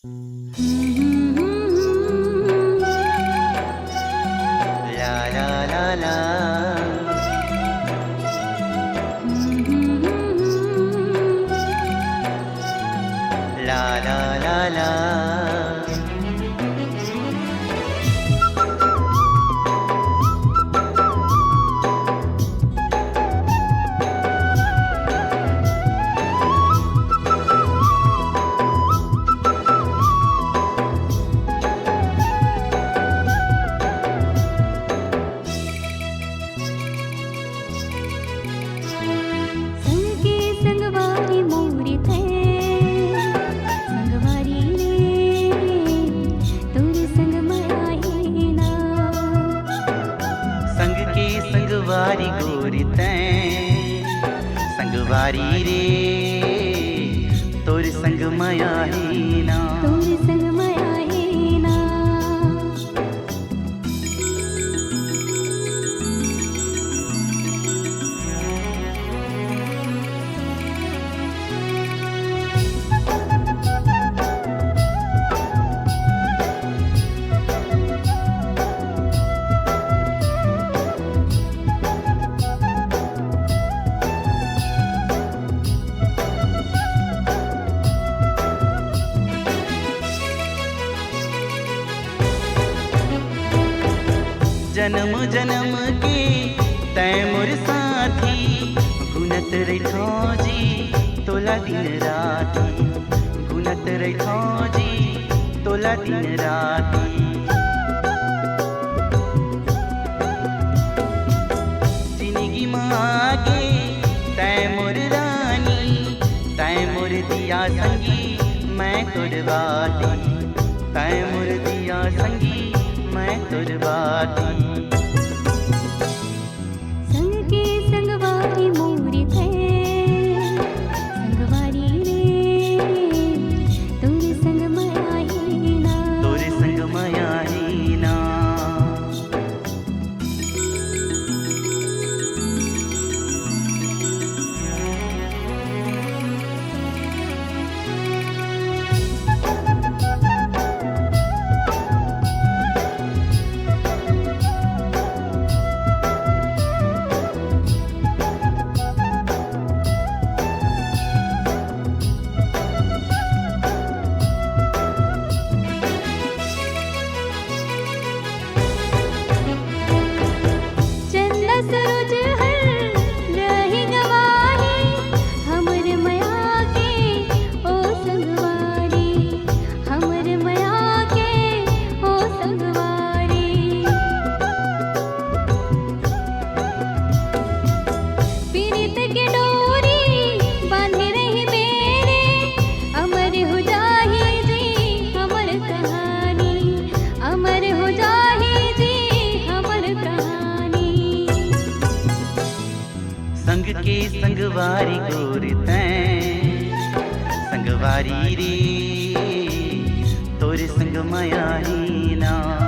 La la la la. La la la la. संगवारी गोरी तैं संगवारी रे तोर संग माया ही ना जन्म जन्म की तैं मोर साथी गुनत रखो जी तोला दिन राती गुनत रखो जी तोला दिन राती जिंदगी मांगे तैं मोर रानी तैं मोर दिया संगी मैं तोर बाती तैं मोर दिया संगी मैं तोर बाती संग के संगवारी गोरी तैं संगवारी रे तोरे संग माया ही ना।